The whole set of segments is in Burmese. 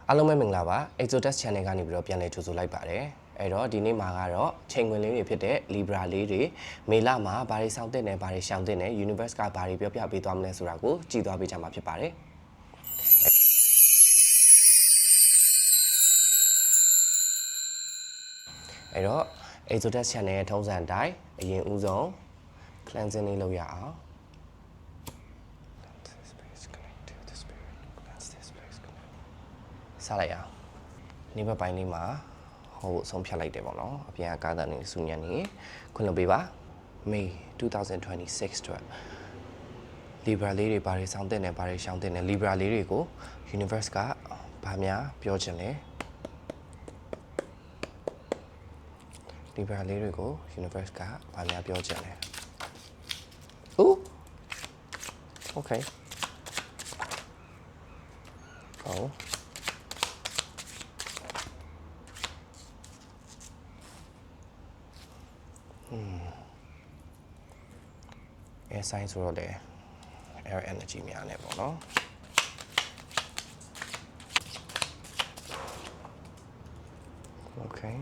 အားလုံးပဲမင်္ဂလာပါ Exodus Channel ကနေပြီးတော့ပြန်လည်ကြိုဆိုလိုက်ပါတယ်အဲ့တော့ဒီနေ့မှာကတော့ချိန်ခွင်လေးတွေဖြစ်တဲ့ Libra လေးတွေမေလမှာဘာတွေစောင့်တဲ့နယ်ဘာတွေရှောင်တဲ့နယ် Universe ကဘာတွေပြောပြပေးသွားမလဲဆိုတာကိုကြည့်သွားပေးကြမှာဖြစ်ပါတယ်အဲ့တော့ Exodus Channel ရဲ့ထုံးစံအတိုင်းအရင်ဦးဆုံး cleansing လေးလုပ်ရအောင်စားလိုက်အောင်နေ့ဘက်ပိုင်းလေးမှာဟိုဆုံးဖြတ်လိုက်တယ်ပေါ့နော်အပြင်အကားတန်နေစုညံနေခွင့်လွှတ်ပေးပါ May 2026 အတွက် Libra လေးတွေဘာတွေစောင့်တဲ့နယ်ဘာတွေရှောင်တဲ့နယ် Libra လေးတွေကို Universe ကဘာများပြောချင်လဲ Libra လေးတွေကို Universe ကဘာများပြောချင်လဲOoh Okay Go Air sign ဆိုတော့လေ air energy များနေပေါ့နော် Okay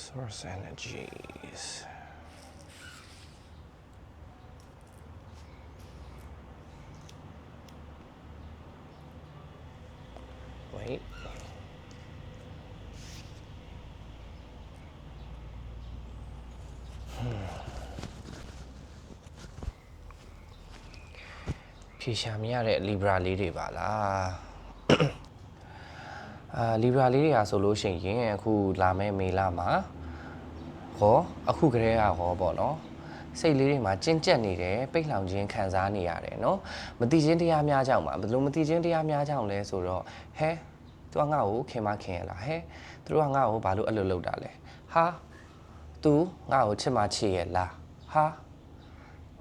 Source energies Wait.ဖြေရှာမရတဲ့ Libra လေးတွေပါလားLibra လေးတွေဟာဆိုလို့ရှိရင်အခုလာမယ့်မေလမှာဟောအခုကတည်းကဟောပေါ့နော်စိတ်လေးတွေမှာကျဉ်ကျက်နေတယ်ပိတ်လောင်ခြင်းခံစားနေရတယ်เนาะမတိချင်းတရားများကြောင့်ပါဘယ်လိုမတိချင်းတရားများကြောင့်လဲဆိုတော့ဟဲသူကငါ့ကိုခင်မခင်ရလားဟဲသူတို့ကငါ့ကိုဘာလို့အဲ့လိုလုပ်တာလဲဟာသူငါ့ကိုချစ်မချစ်ရလားဟာ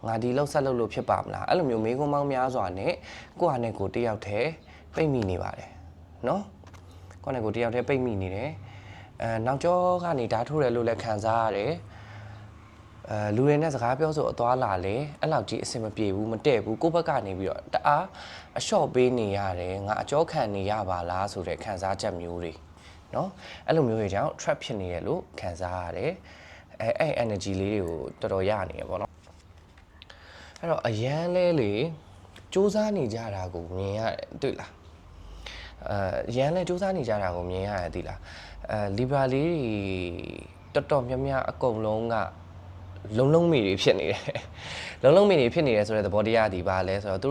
ငါဒီလောက်ဆက်လုပ်လို့ဖြစ်ပါမလားအဲ့လိုမျိုးမေးခွန်းပေါင်းများစွာနဲ့ကိုယ့်ဟာနဲ့ကိုယ်တယောက်တည်းပိတ်မိနေပါတယ်เนาะကိုယ့်နဲ့ကိုယ်တယောက်တည်းပိတ်မိနေတယ်နောက်ကျောကနေဓာတ်ထိုးတယ်လို့လည်းခံစားရတယ်လူတွေနဲ့စကားပြောဆိုအသွားလာလေအဲ့လောက်ကြီးအဆင်မပြေဘူးမတည့်ဘူးကိုယ့်ဘက်ကနေပြီးတော့တအားအလျှော့ပေးနေရတယ်ငါအကြောခံနေရပါလားဆိုတဲ့ခံစားချက်မျိုးတွေเนาะအဲ့လိုမျိုးတွေကြောင့် trap ဖြစ်နေတယ်လို့ခံစားရတယ်အဲ့ energy လေးတွေကိုတော်တော်ရနေရပေါ့နော်အဲ့တော့အရန်လဲလေစူးစမ်းနေကြတာကိုမြင်ရတယ်တွေ့လားရန်လဲစူးစမ်းနေကြတာကိုမြင်ရတယ်သိလားLibra လေးတွေတော်တော်များများအကုန်လုံးကလုံးမိတွေဖြစ်နေတယ်လုံးမိတွေဖြစ်နေတယ်ဆိုတဲ့သဘောတရားဒီပါလဲဆိုတော့သူ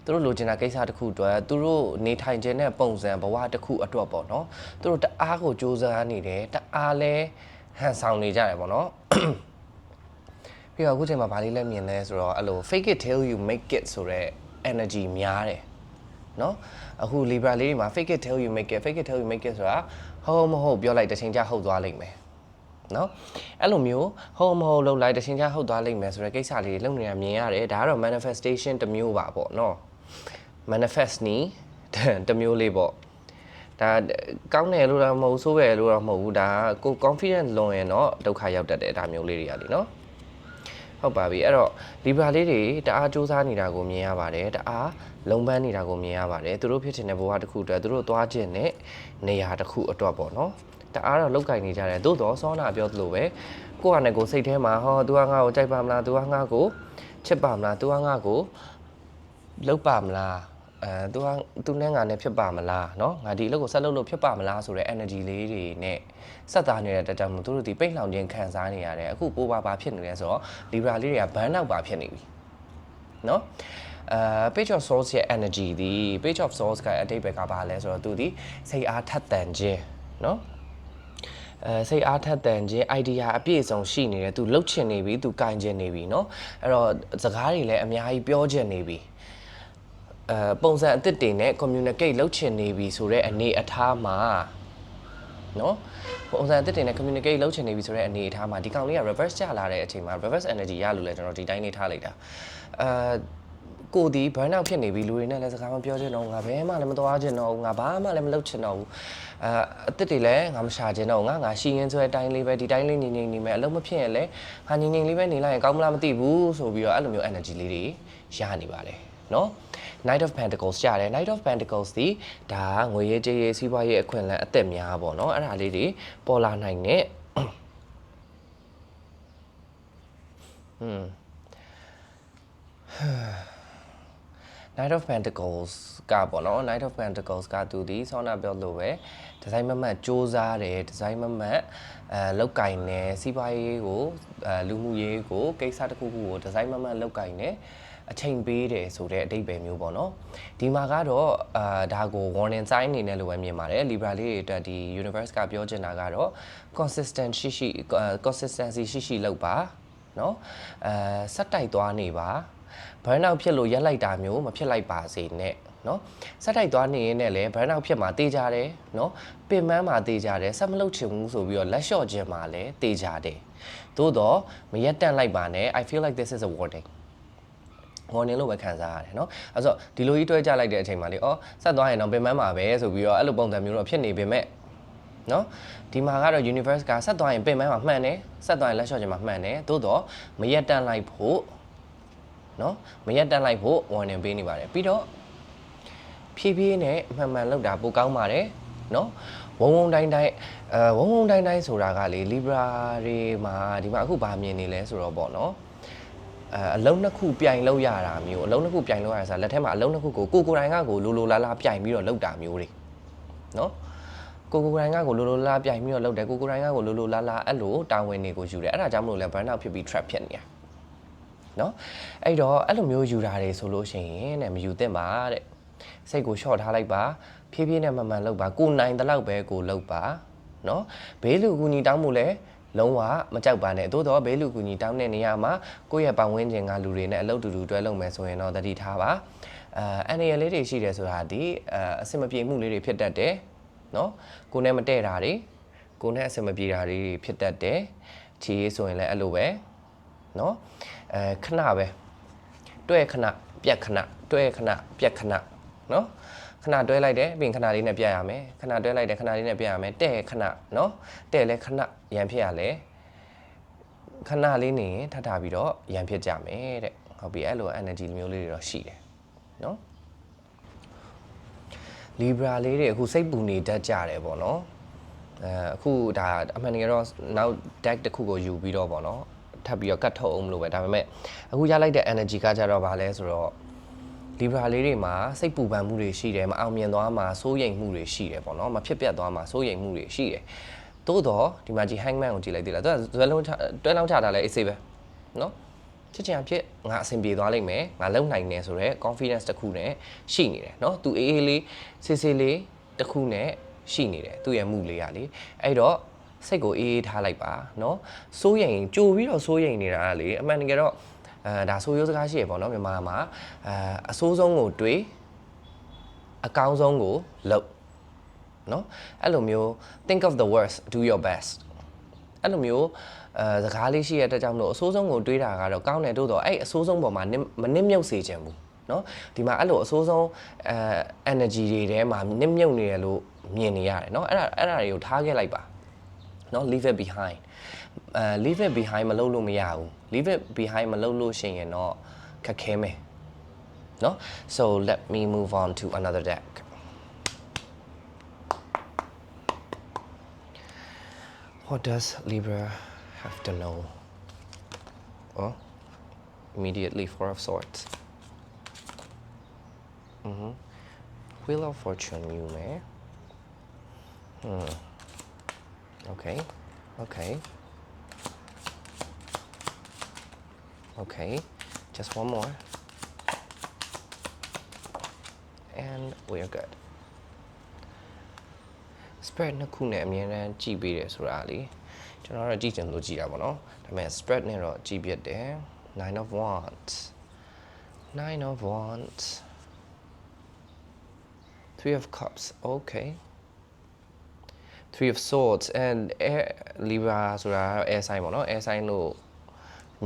တို့လိုချင်တာကိစ္စတစ်ခုအတွက်သူတို့နေထိုင်ခြင်းတဲ့ပုံစံဘဝတစ်ခုအတွက်ပေါ့နော်သူတို့တအားကိုစူးစမ်းနေတယ်တအားလဲဟန်ဆောင်နေကြတယ်ပေါ့နော်ပြီးတော့အခုချိန်မှာဗာလေးလဲမြင်လဲဆိုတော့အဲ့လို fake it till you make it ဆိုတဲ့ energy များတယ်နော်အခု Libra လေးတွေမှာ fake it till you make it ဆိုတာဟုတ်မဟုတ်ပြောလိုက်တချိန်ကျဟုတ်သွားလိမ့်မယ်နော်အဲ့လိုမျိုးဟုတ်မဟုတ်လုပ်လိုက်တချိန်ကျဟုတ်သွားလိမ့်မယ်ဆိုတဲ့ကိစ္စလေးတွေလုပ်နေတာမြင်ရတယ်ဒါကတော့ manifestation တစ်မျိုးပါပေါ့နော် manifest နီးတစ်မျိုးလေးပေါ့ဒါကောင်းတယ်လို့တော့မဟုတ်ဆိုးတယ်လို့တော့မဟုတ်ဘူးဒါကို confident လွန်ရင်တော့ဒုက္ခရောက်တတ်တယ်ဒါမျိုးလေးတွေကလေနော်ဟုတ်ပါပြီအဲ့တော့ Libra လေးတွေတအားစူးစမ်းနေတာကိုမြင်ရပါတယ်တအားလုံပန်းနေတာကိုမြင်ရပါတယ်သူတို့ဖြစ်ချင်တဲ့ဘဝတစ်ခုအတွက်သူတို့သွားခြင်းနဲ့နေရာတစ်ခုအတွက်ပေါ့နော်တအားတော့လောက်ကင်နေကြတယ်သို့တော့စောနာပြောသလိုပဲကိုယ့်ဟာနဲ့ကိုယ်စိတ်ထဲမှာဟော तू ကငါ့ကိုကြိုက်ပါမလား तू ကငါ့ကိုချစ်ပါမလား तू ကငါ့ကိုလှုပ်ပါမလားतू နဲ့ငါနဲ့ဖြစ်ပါမလားเนาะငါဒီအလုပ်ကိုဆက်လုပ်လို့ဖြစ်ပါမလားဆိုတဲ့ energy လေးတွေနဲ့ဆက်သားနေတဲ့တတမို့သူတို့ဒီပိတ်လောင်ခြင်းခံစားနေရတယ်အခုပိုးပါဖြစ်နေလဲဆိုတော့ Libra လေးတွေကဘန်းနောက်ပါဖြစ်နေပြီเนาะpage of source ရဲ့ energy ဒီ page of source ကအတိတ်ဘက်ကဘာလဲဆိုတော့သူဒီစိတ်အားထက်သန်ခြင်းเนาะစိတ်အားထက်သန်ခြင်း idea အပြည့်အစုံရှိနေတယ်သူလှုပ်ချင်နေပြီသူကင်ချင်နေပြီเนาะအဲ့တော့စကားတွေလည်းအများကြီးပြောချင်နေပြီပုံစံအသစ်တွေနဲ့ communicate လုပ်ချင်နေပြီဆိုတဲ့အနေအထားမှာเนาะပုံစံအသစ်တွေနဲ့ communicate လုပ်ချင်နေပြီဆိုတဲ့အနေအထားမှာဒီကောင်လေးက reverse ကျလာတဲ့အချိန်မှာ reverse energy ရလို့လဲကျွန်တော်ဒီတိုင်းနေထားလိုက်တာ ကိုဒီ burn out ဖြစ်နေပြီလူတွေနဲ့လည်းစကားမပြောချင်တော့ငါဘဲမှလည်းမသွားချင်တော့ငါဘာမှလည်းမလုပ်ချင်တော့ဘူးအစ်စ်တွေလည်းငါမရှာချင်တော့ငါရှိရင်ဆိုတဲ့အတိုင်းလေးပဲဒီတိုင်းလေးငြိမ်နေမယ်အလုပ်မဖြစ်ရင်လည်းငါငြိမ်လေးပဲနေလိုက်ရင်ကောင်းမလားမသိဘူးဆိုပြီးတော့အဲ့လိုမျိုး energy လေးတွေရနေပါတယ်နော် Knight of Pentacles ကြားတယ် Knight of Pentacles ဒီဒါငွေရေးကြေးရေးစီးပွားရေးအခွင့်အလမ်းအသက်များပေါ့နော်အဲ့ဒါလေးတွေပေါ်လာနိုင်တဲ့Knight of Pentacles ကပေါ့နော် Knight of Pentacles ကသူဒီဆောနာပြောလို့ပဲဒီဇိုင်းမမတ်စူးစမ်းတယ်ဒီဇိုင်းမမတ်လောက်ကင်တယ်စီးပွားရေးကိုလူမှုရေးကိုကိစ္စတစ်ခုခုကိုဒီဇိုင်းမမတ်လောက်ကင်တယ်အချိန်ပေးတယ်ဆိုတဲ့အဓိပ္ပာယ်မျိုးပေါ့နော်ဒီမှာကတော့ဒါကို warning sign အနေနဲ့လိုပဲမြင်ပါတယ် Libra လေးတွေအတွက်ဒီ universe ကပြောချင်တာကတော့ consistency ရှိလောက်ပါနော်စက်တိုက်သွားနေပါ burn out ဖြစ်လို့ရက်လိုက်တာမျိုးမဖြစ်လိုက်ပါစေနဲ့နော်စက်တိုက်သွားနေရင်လည်း burn out ဖြစ်မှာတေးကြတယ်နော်ပင်ပန်းမှာတေးကြတယ်ဆက်မလုပ်ချင်ဘူးဆိုပြီးတော့လက်လျှော့ခြင်းမှာလည်းတေးကြတယ်သို့တော့မရက်တန့်လိုက်ပါနဲ့ I feel like this is a warning လို့ပဲခံစားရတယ်เนาะအဲ့ဆိုဒီလိုကြီးတွဲကြလိုက်တဲ့အချိန်မှာလေဆက်သွားရင်တော့ပင်ပန်းမှာပဲဆိုပြီးတော့အဲ့လိုပုံစံမျိုးတော့ဖြစ်နေပေမဲ့เนาะဒီမှာကတော့ universe ကဆက်သွားရင်ပင်ပန်းမှာမှန်တယ်ဆက်သွားရင်လက်လျှော့ခြင်းမှာမှန်တယ်သို့တော့မရက်တန့်လိုက်ဖို့เนาะမရက်တန့်လိုက်ဖို့ warning ပေးနေပါတယ်ပြီးတော့ဖြည်းဖြည်းနဲ့မှန်လောက်တာပိုကောင်းပါတယ်เนาะဝုံတိုင်းဆိုတာကလေ Libra တွေမှာဒီမှာအခုဗာမြင်နေလဲဆိုတော့ပေါ့เนาะအလုံးနှစ်ခုပြိုင်လောက်ရတာမျိုးအလုံးနှစ်ခုပြိုင်လောက်ရတာလက်ထဲမှာအလုံးနှစ်ခုကိုကိုတိုင်းကကိုလိုလာပြိုင်ပြီးတော့လောက်တာမျိုးတွေနော်ကိုတိုင်းကကိုလိုလာပြိုင်ပြီးတော့လောက်တယ်ကိုတိုင်းကကိုလိုလာအဲ့လိုတာဝန်တွေကိုယူတယ်အဲ့ဒါကြောင့်မလို့လဲ burn out ဖြစ်ပြီး trap ဖြစ်နေတာနော်အဲ့တော့အဲ့လိုမျိုးယူတာတွေဆိုလို့ရှိရင်တဲ့မယူသင့်ပါတဲ့စိတ်ကို short ထားလိုက်ပါဖြည်းဖြည်းနဲ့မှန်လောက်ပါကိုနိုင်တဲ့လောက်ပဲကိုလောက်ပါနော်ဘေးလူကူညီတောင်းမှုလဲလုံးဝမကြောက်ပါနဲ့သို့တော့ဘေးလူကူညီတောင်းတဲ့နေရာမှာကိုယ့်ရဲ့ပတ်ဝန်းကျင်ကလူတွေနဲ့အလုပ်တူတူတွဲလုပ်မယ်ဆိုရင်တော့တတိထားပါအန်ရလေးတွေရှိတယ်ဆိုတာဒီအဆင်မပြေမှုလေးတွေဖြစ်တတ်တယ်နော်ကိုနဲ့မတည့်တာတွေကိုနဲ့အဆင်မပြေတာတွေဖြစ်တတ်တယ်ချီရေးဆိုရင်လည်းအဲ့လိုပဲနော်ခဏပဲတွဲခဏပြက်ခဏတွဲခဏပြက်ခဏနော်ခဏတွဲလိုက်တယ်ပြင်ခဏလေးနဲ့ပြတ်ရမယ်ခဏတွဲလိုက်တယ်ခဏလေးနဲ့ပြတ်ရမယ်တဲ့ခဏနော်တဲ့လဲခဏရန်ဖြစ်ရလဲခဏလေးနေရင်ထပ်ထားပြီးတော့ရန်ဖြစ်ကြမယ်တဲ့ဟုတ်ပြီအဲ့လို energy မျိုးလေးတွေတော့ရှိတယ်နော် Libra လေးတွေအခုစိတ်ပူနေတတ်ကြတယ်ပေါ့နော်အခုဒါအမှန်တကယ်တော့နောက် deck တစ်ခုကိုယူပြီးတော့ပေါ့နော်ထပ်ပြီးတော့ကတ်ထုတ်အောင်မလို့ပဲဒါပေမဲ့အခုရလိုက်တဲ့ energy ကကြတော့ဗာလဲဆိုတော့Libra လေးတွေမှာစိတ်ပူပန်မှုတွေရှိတယ်မအောင်မြင်သွားမှာစိုးရိမ်မှုတွေရှိတယ်ပေါ့နော်မဖြစ်ပြတ်သွားမှာစိုးရိမ်မှုတွေရှိတယ်သို့တော့ဒီမှာကြီး hangman ကိုကြည့်လိုက်သေးလားသူကဇွဲလုံးတွဲလောင်းချတာလဲအေးစေးပဲနော်ချစ်ချင်အဖြစ်ငါအဆင်ပြေသွားလိမ့်မယ်ငါလုံနိုင်တယ်ဆိုတော့ confidence တစ်ခုနဲ့ရှိနေတယ်နော်သူအေးလေးစေးလေးတစ်ခုနဲ့ရှိနေတယ်သူ့ရဲ့မှုလေးကလေအဲ့တော့စိတ်ကိုအေးထားလိုက်ပါနော်စိုးရိမ်ကြိုပြီးတော့စိုးရိမ်နေတာကလေအမှန်တကယ်တော့ဒါဆိုရိုးစကားရှိရပေါ့နော်မြန်မာမှာအဆိုးဆုံးကိုတွေးအကောင်းဆုံးကိုလုပ်နော်အဲ့လိုမျိုး think of the worst do your best အဲ့လိုမျိုးစကားလေးရှိရတဲ့ကြောင့်မလို့အဆိုးဆုံးကိုတွေးတာကတော့ကောင်းတယ်တို့တော့အဲ့အဆိုးဆုံးပေါ်မှာမနစ်မြုပ်စေချင်ဘူးနော်ဒီမှာအဲ့လိုအဆိုးဆုံးenergy တွေထဲမှာနစ်မြုပ်နေရလို့မြင်နေရတယ်နော်အဲ့ဒါတွေကိုထားခဲ့လိုက်ပါနော် leave it behind leave it behind မလုပ်လို့မရဘူး leave it behind မလုပ်လို့ရှိရင်တော့ခက်ခဲမယ်เนาะ so let me move on to another deck what does Libra have to know immediately Four of Swords Wheel of Fortune ယူမယ် okay just one more and we're good spread နှစ်ခုနဲ့အမြဲတမ်းကြည့်ပေးတယ်ဆိုတာလေကျွန်တော်တော့ကြည့်ချင်လို့ကြည့်တာပေါ့နော်ဒါပေမဲ့ spread နဲ့တော့ကြည့်ပြတယ် Nine of Wands Three of Cups okay Three of Swords and Libra ဆိုတာ air sign ပေါ့နော် air sign လို့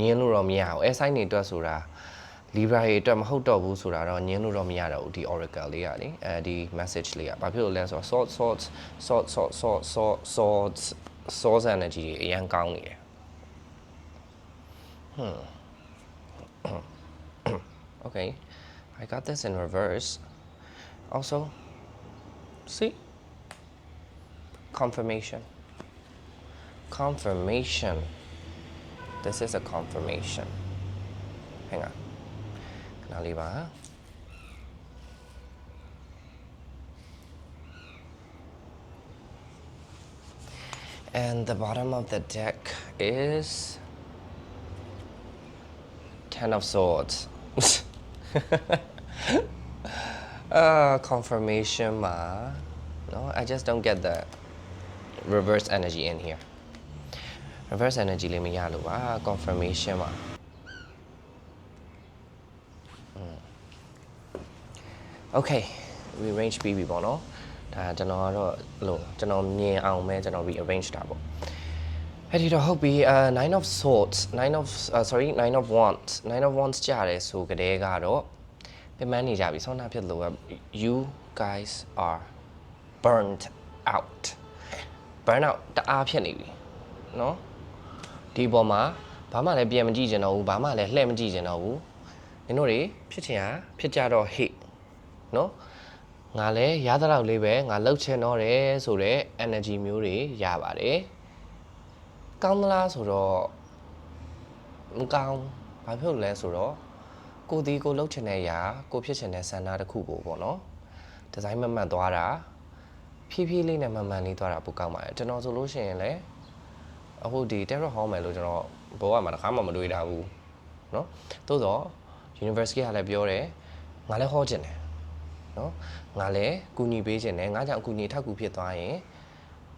ညင်းလို့တော့မရဘူး air sign တွေအတွက်ဆိုတာ Libra ရဲ့အတွက်မဟုတ်တော့ဘူးဆိုတာတော့ညင်းလို့တော့မရတော့ဘူးဒီ oracle လေးကလေဒီ message လေးကဘာဖြစ်လို့လဲဆိုတော့ swords energy အရန်ကောင်းနေတယ် okay I got this in reverse also see confirmation this is a confirmation hang on now leave and the bottom of the deck is Ten of Swords confirmation ma no I just don't get the reverse energy in here reverse energy လေးမရလို့ပါ confirmation ပါOkay we range ပြီးပြီပေါ့နော်ဒါကျွန်တော်ကတော့လို့ကျွန်တော်မြင်အောင်ပဲကျွန်တော် rearrange တာပေါ့အဲ့ဒီတော့ဟုတ်ပြီ9 of swords 9 of wands ကြတယ်ဆိုကြတဲ့ကတော့ပြန်မနေကြပြီဆောင်းနာဖြစ်လို့ you guys are burnt out burn out တအားဖြစ်နေပြီเนาะဒီပေါ်မှာဘာမှလည်းပြန်မကြည့်ကြတော့ဘူးဘာမှလည်းလှည့်မကြည့်ကြတော့ဘူးနင်တို့တွေဖြစ်ချင်ဖြစ်ကြတော့ hate เนาะငါလည်းရသလောက်လေးပဲငါလှုပ်ချင်တော့တယ်ဆိုတော့ energy မျိုးတွေရပါတယ်ကောင်းသလားဆိုတော့မကောင်းဘာဖြစ်လို့လဲဆိုတော့ကိုဒီကိုလှုပ်ချင်တဲ့အရာကိုဖြစ်ချင်တဲ့ဆန္ဒတစ်ခုကိုပေါ့နော်ဒီဇိုင်းမှန်သွားတာဖြည်းဖြည်းလေးနဲ့မှန်လေးသွားတာပိုကောင်းပါတယ်ကျွန်တော်ဆိုလို့ရှိရင်လည်းအခုဒီ terror hall မယ်လို့ကျွန်တော်ဘောကမှတစ်ခါမှမတွေးတာဘူးเนาะသို့တော့ university ကလည်းပြောတယ်ငါလည်းဟောချင်တယ်เนาะငါလည်းကူညီပေးချင်တယ်ငါကြောင့်ကူညီထောက်ကူဖြစ်သွားရင်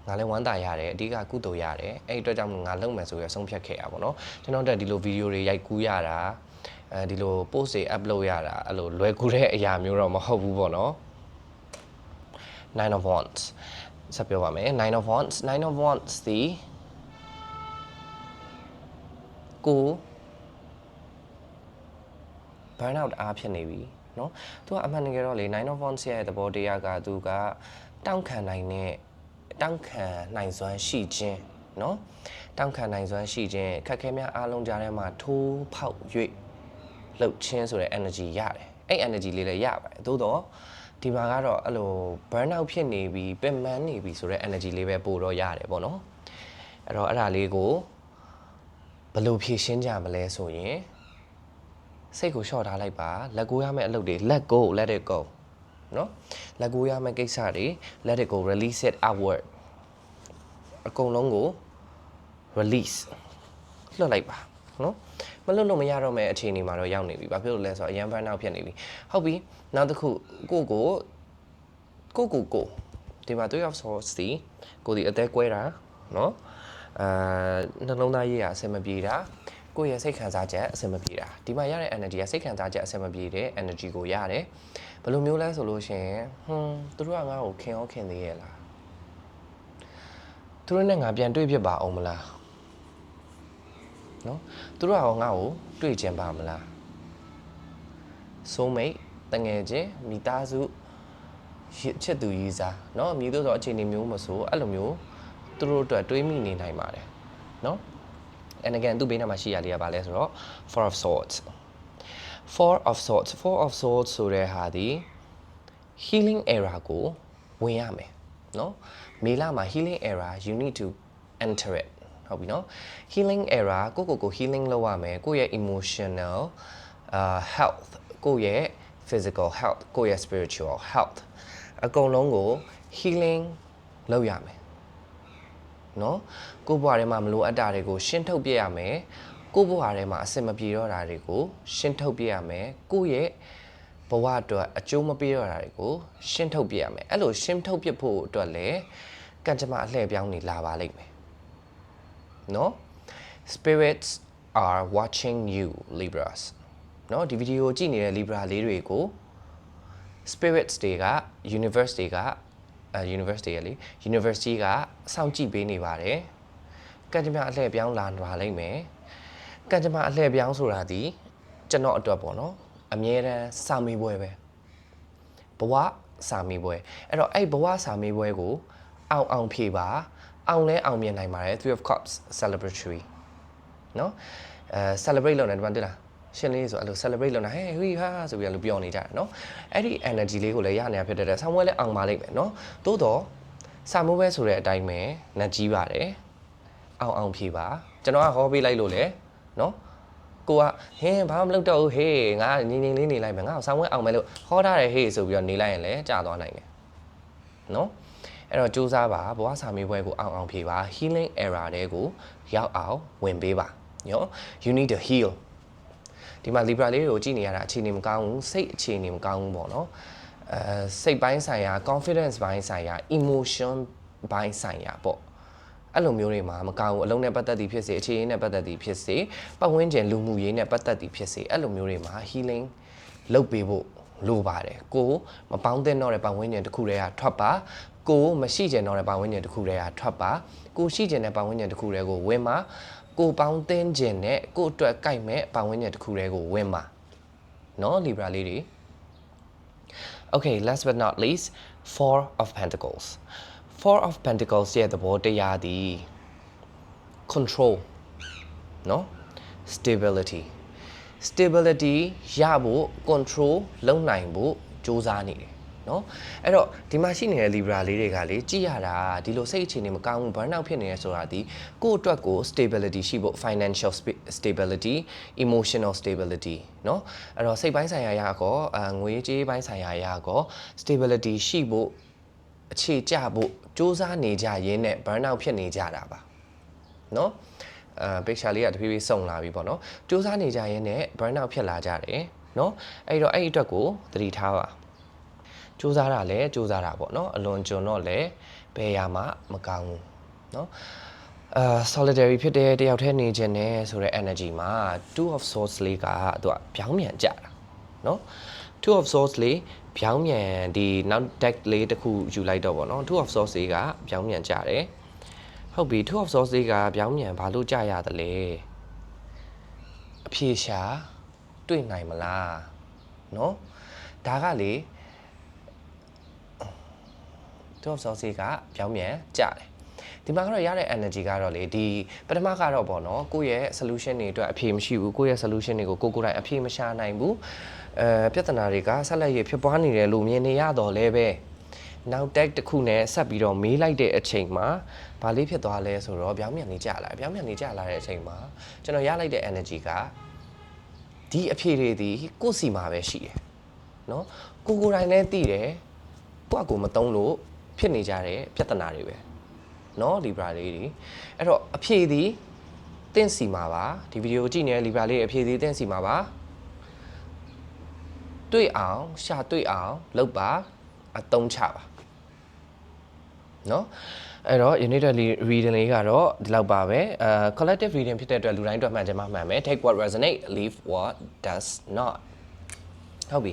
ငါလည်းဝမ်းသာရတယ်အဓိကကုသိုလ်ရတယ်အဲ့ဒီအတွက်ကြောင့်ငါလုပ်မယ်ဆိုရဆုံးဖြတ်ခဲ့ရပါတော့เนาะကျွန်တော်တက်ဒီလိုဗီဒီယိုတွေရိုက်ကူးရတာဒီလို post တွေ upload ရတာအဲ့လိုလွယ်ကူတဲ့အရာမျိုးတော့မဟုတ်ဘူးပေါ့နော် Nine of Wands ဆက်ပြောပါမယ် Nine of Wands ဒီကို burn out အားဖြစ်နေပြီเนาะသူကအမှန်တကယ်တော့လေ Nine of Wands ရဲ့သဘောတရားကသူကတောင့်ခံနိုင်စွမ်းရှိခြင်းเนาะတောင့်ခံနိုင်စွမ်းရှိခြင်းခက်ခဲများအားလုံးကြားထဲမှာထိုးဖောက်၍လှုပ်ခြင်းဆိုတဲ့ energy ရတယ်အဲ့ energy လေးလည်းရပါတယ်သို့တော့ဒီမှာကတော့အဲ့လို burn out ဖြစ်နေပြီပင်ပန်းနေပြီဆိုတဲ့ energy လေးပဲပို့တော့ရတယ်ပေါ့နော်အဲ့တော့အဲ့ဒါလေးကိုဘယ်လိုဖြည့်ရှင်းကြမလဲဆိုရင်စိတ်ကိုလျှော့ထားလိုက်ပါလက်ကိုရမယ့်အလုပ်တွေ let it go နော်လက်ကိုရမယ့်ကိစ္စတွေ let it go release it outward အကုန်လုံးကို release လွှတ်လိုက်ပါနော်မလွတ်လို့မရတော့မယ့်အခြေအနေမှာတော့ရောက်နေပြီဘာဖြစ်လို့လဲဆိုတော့အရန် burn out ဖြစ်နေပြီဟုတ်ပြီနောက်တစ်ခုကိုဒီမှာ3 of swords ဒီကိုဒီအသေးကွဲတာနော်နှလုံးသားရေးရအဆင်မပြေတာကိုယ့်ရဲ့စိတ်ခံစားချက်အဆင်မပြေတာဒီမှာရတဲ့ energy ကစိတ်ခံစားချက်အဆင်မပြေတဲ့ energy ကိုရတယ်ဘယ်လိုမျိုးလဲဆိုလို့ရှိရင်သူတို့ကငါ့ကိုခင်ရောခင်သေးရဲ့လားသူတို့နဲ့ငါပြန်တွေ့ဖြစ်ပါအောင်မလားနော်သူတို့ကငါ့ကိုတွေ့ချင်ပါမလား soulmate တငယ်ချင်းမိသားစုချစ်သူရည်စားเนาะမြည်တို့ဆိုအခြေအနေမျိုးမဆိုအဲ့လိုမျိုးသူတို့အတွက်တွေးမိနေနိုင်ပါတယ်เนาะ and again သူ့ဘေးနားမှာရှိရလေးကဘာလဲဆိုတော့ four of swordsဆိုတဲ့ဟာဒီ healing era ကိုဝင်ရမယ်เนาะမေလမှာ healing era you need to enter it ဟုတ်ပြီเนาะ healing era ကို healing လုပ်ရမယ်ကိုယ့်ရဲ့ emotional health ကိုယ့်ရဲ့ physical health ကိုယ့်ရဲ့ spiritual health အကုန်လုံးကို healing လုပ်ရမယ်เนาะကိုယ့်ဘဝထဲမှာမလိုအပ်တာတွေကိုရှင်းထုတ်ပြရမယ်ကိုယ့်ဘဝထဲမှာအဆင်မပြေတော့တာတွေကိုရှင်းထုတ်ပြရမယ်ကိုယ့်ရဲ့ဘဝအတွက်အကျိုးမပေးတော့တာတွေကိုရှင်းထုတ်ပြရမယ်အဲ့လိုရှင်းထုတ်ပြဖို့အတွက်လည်းကံကြမ္မာအလှည့်ပြောင်းနေလာပါလိမ့်မယ်เนาะ spirits are watching you libras เนาะဒီဗီဒီယိုကြည့်နေတဲ့ libra လေးတွေကို spirits တွေက university ကစောင့်ကြည့်ပေးနေပါတယ်ကံကြမ္မာအလှည့်ပြောင်းလာပါလိမ့်မယ်ကံကြမ္မာအလှည့်ပြောင်းဆိုတာဒီကျွန်တော်အတွက်ပေါ့နော် အမြဲတမ်းစာမေးပွဲပဲဘဝစာမေးပွဲအဲ့တော့အဲ့ဘဝစာမေးပွဲကိုအောင်ဖြေပါအောင်လဲအောင်မြင်နိုင်ပါတယ် Three of Cups celebratory နော်celebrate လုပ်နေတယ်ဗျာတိလားရှင်းလေးဆိုအဲ့လို celebrate လုပ်နေဟဲ့ဟီဟာဆိုပြီးအဲ့လိုပြောနေကြတယ်နော်အဲ့ဒီ energy လေးကိုလည်းရနေတာဖြစ်တဲ့ဆောင်းပွဲလည်းအောင်ပါလိမ့်မယ်နော်သို့တော့စာမေးပွဲဆိုတဲ့အတိုင်းပဲနှက်ကြီးပါတယ်အောင်ဖြေပါကျွန်တော်ကဟောပေးလိုက်လို့လေနော်ကိုကဟင်းဘာမှမလုပ်တော့ဘူးဟေးငါငင်းလေးနေလိုက်မယ်ငါ့ကိုဆောင်းပွဲအောင်မယ်လို့ဟောထားတယ်ဟေးဆိုပြီးတော့နေလိုက်ရင်လည်းကြာသွားနိုင်တယ်နော်အဲ့တော့စူးစမ်းပါဘဝစာမေးပွဲကိုအောင်ဖြေပါ healing era တွေကိုရောက်အောင်ဝင်ပေးပါနော် you need to heal ဒီမှာ Libra လေးတွေကိုကြည့်နေရတာအခြေအနေမကောင်းဘူးစိတ်အခြေအနေမကောင်းဘူးပေါ့နော်စိတ်ပိုင်းဆိုင်ရာ confidence ပိုင်းဆိုင်ရာ emotion ပိုင်းဆိုင်ရာပေါ့အဲ့လိုမျိုးတွေမှာမကောင်းဘူးအလုံးနဲ့ပတ်သက်သည်ဖြစ်စေအခြေအနေနဲ့ပတ်သက်သည်ဖြစ်စေပတ်ဝန်းကျင်လူမှုရေးနဲ့ပတ်သက်သည်ဖြစ်စေအဲ့လိုမျိုးတွေမှာ healing လုပ်ပေးဖို့လိုပါတယ်ကိုမပေါင်းသင့်တော့တဲ့ပတ်ဝန်းကျင်တစ်ခုတည်းကထွက်ပါကိုမရှိကျင်တော့တဲ့ပတ်ဝန်းကျင်တစ်ခုတည်းကထွက်ပါကိုရှိကျင်တဲ့ပတ်ဝန်းကျင်တစ်ခုတည်းကိုဝင်ပါကိုပေါင်းသင်းခြင်းနဲ့ကိုအတွက်ကြိုက်မဲ့ပတ်ဝန်းကျင်တစ်ခုတည်းကိုဝင်ပါနော် Libra လေးတွေ Okay last but not least Four of Pentacles Four of Pentacles ရဲ့သဘောတရားသည် control နော် stability ရဖို့ control လုပ်နိုင်ဖို့စူးစမ်းနေတယ်နော်အဲ့တော့ဒီမှာရှိနေတဲ့ Libra လေးတွေကလေကြည့်ရတာဒီလိုစိတ်အခြေအနေမကောင်းဘူး burn out ဖြစ်နေရဆိုတာဒီကိုယ့်အတွက်ကို stability ရှိဖို့ financial stability emotional stability နော်အဲ့တော့စိတ်ပိုင်းဆိုင်ရာကောငွေကြေးပိုင်းဆိုင်ရာကော stability ရှိဖို့အခြေကျဖို့စူးစမ်းနေကြရင်းနဲ့ burn out ဖြစ်နေကြတာပါနော်picture လေးကတဖြည်းဖြည်းစုံလာပြီပေါ့နော်စူးစမ်းနေကြရင်းနဲ့ burn out ဖြစ်လာကြတယ်နော်အဲ့တော့အဲ့ဒီအတွက်ကိုသတိထားပါစူးစမ်းတာလည်းစူးစမ်းတာပေါ့နော်အလွန်ကျွံတော့လည်းဘယ်ရာမှမကောင်းဘူးနော် solitary ဖြစ်တဲ့တယောက်တည်းနေခြင်းနဲ့ဆိုတဲ့ energy မှာ two of swords လေးကသူကပြောင်းပြန်ကြတာနော် two of swords လေးပြောင်းပြန်ဒီနောက် deck လေးတစ်ခုယူလိုက်တော့ပေါ့နော် two of swords လေးကပြောင်းပြန်ကြတယ်ဟုတ်ပြီ two of swords လေးကပြောင်းပြန်ဘာလို့ကြရသလဲအဖြေရှာတွေ့နိုင်မလားနော်ဒါကလေtwo of swords ကပြောင်းပြန်ကြတယ်ဒီမှာကတော့ရတဲ့ energy ကတော့လေဒီပထမကတော့ပေါ့နော်ကိုယ့်ရဲ့ solution တွေအတွက်အဖြေမရှိဘူးကိုယ့်ရဲ့ solution တွေကိုကိုယ်တိုင်အဖြေမရှာနိုင်ဘူးပြဿနာတွေကဆက်လက်ရဖြစ်ပွားနေတယ်လို့မြင်နေရတော့လဲပဲနောက် tag တစ်ခုနဲ့ဆက်ပြီးတော့မေးလိုက်တဲ့အချိန်မှာဘာလေးဖြစ်သွားလဲဆိုတော့ပြောင်းပြန်နေကြလာတဲ့အချိန်မှာကျွန်တော်ရလိုက်တဲ့ energy ကဒီအဖြေတွေဒီကိုယ့်စီမှာပဲရှိတယ်နော်ကိုယ်တိုင်လည်းသိတယ်ကိုယ့်အကူမသုံးလို့ဖြစ်နေကြတဲ့ပြဿနာတွေပဲနော် Libra လေးတွေအဲ့တော့အဖြေသည်တင့်စီမှာပါဒီဗီဒီယိုကြည့်နေတဲ့ Libra လေးအဖြေသည်တင့်စီမှာပါတွေ့အောင်ရှာတွေ့အောင်လုပ်ပါအသုံးချပါနော်အဲ့တော့ unit reading လေးကတော့ဒီလောက်ပါပဲ collective reading ဖြစ်တဲ့အတွက်လူတိုင်းအတွက်မှန်ချင်မှမှန်မယ် take what resonate leave what does not ဟုတ်ပြီ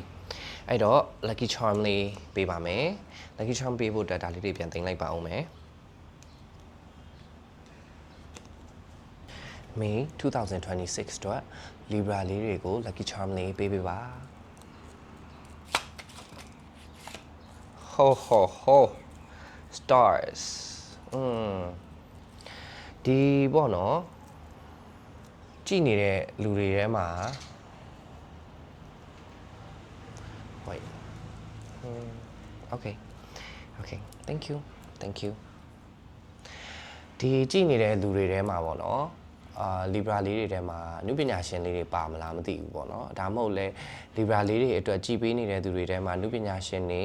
အဲ့တော့ lucky charm လေးပေးပါမယ် lucky charm ပေးဖို့အတွက်ဒါလေးတွေပြန်တင်လိုက်ပါအောင်မယ် May 2026အတွက် Libra လေးတွေကို lucky charm လေးပေးပေးပါho stars ဒီပေါ့နော်ကြည့်နေတဲ့လူတွေထဲမှာ wait okay thank you ဒီကြည့်နေတဲ့လူတွေထဲမှာပေါ့နော်Libra လေးတွေထဲမှာအနုပညာရှင်လေးတွေပါမလားမသိဘူးပေါ့နော်ဒါမှမဟုတ်လဲ Libra လေးတွေအတွက်ကြည်ပေးနေတဲ့သူတွေထဲမှာအနုပညာရှင်တွေ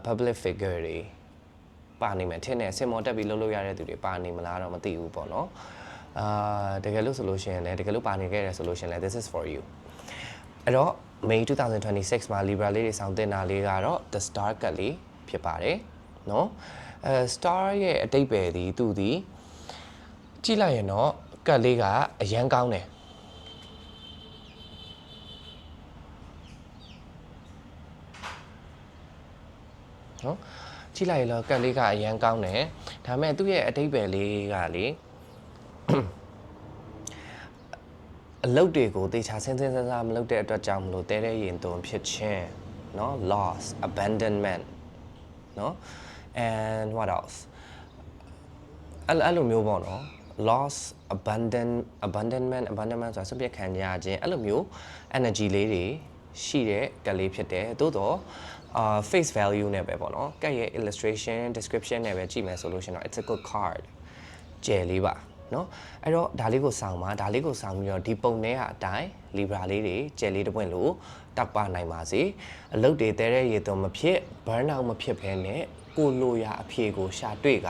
public figure တွေပါနေမယ်ထင်တယ်စင်မော်တက်ပြီးလှုပ်လို့ရတဲ့သူတွေပါနေမလားတော့မသိဘူးပေါ့နော်တကယ်လို့ဆိုလို့ရှိရင်လည်းတကယ်လို့ပါနေခဲ့တယ်ဆိုလို့ရှိရင်လည်း this is for you အဲ့တော့ May 2026မှာ Libra လေးတွေဆောင်တင်တာလေးကတော့ the star card လေးဖြစ်ပါတယ်နော်star ရဲ့အတိတ်ပဲဒီသူဒီကြည့်လိုက်ရင်တော့ကတ်လေးကအရန်ကောင်းတယ်နော်ကြည့်လိုက်ရင်တော့ကတ်လေးကအရန်ကောင်းတယ်ဒါပေမဲ့သူ့ရဲ့အတိတ်ပဲလေးကလေ အလုပ်တွေကိုတေချာဆင်းဆင်းဆန်းဆန်းမလုပ်တဲ့အတွက်ကြောင့်မလို့တဲတဲ့ရင်သွန်ဖြစ်ခြင်းเนาะ loss abandonment เนาะ and what else အဲ့လိုမျိုးပေါ့နော် loss abandonment ဆိုတာစပြည့်ခံရခြင်းအဲ့လိုမျိုး energy လေးတွေရှိတဲ့ကလေးဖြစ်တယ်သို့တော့face value နဲ့ပဲပေါ့နော်ကဲ့ရဲ့ illustration description နဲ့ပဲကြည့်မယ်ဆိုလို့ရှိရင်တော့ it's a good card ကျယ်လေးပါเนาะအဲ့တော့ဒါလေးကိုစောင်းပါဒါလေးကိုစောင်းပြီးတော့ဒီပုံထဲကအတိုင်း libra လေးတွေကျယ်လေးတစ်ပွင့်လို့တောက်ပနိုင်ပါစေအလုပ်တွေတဲတဲ့ရေသွန်မဖြစ် burn out မဖြစ်ဘဲနဲ့ကိုလိုရာအဖြေကိုရှာတွေ့က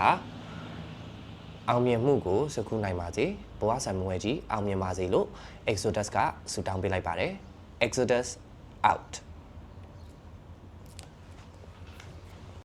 အောင်မြင်မှုကိုစကူနိုင်ပါစေဘဝဆံမွေးကြီးအောင်မြင်ပါစေလို့ Exodus ကဆုတောင်းပေးလိုက်ပါတယ် Exodus out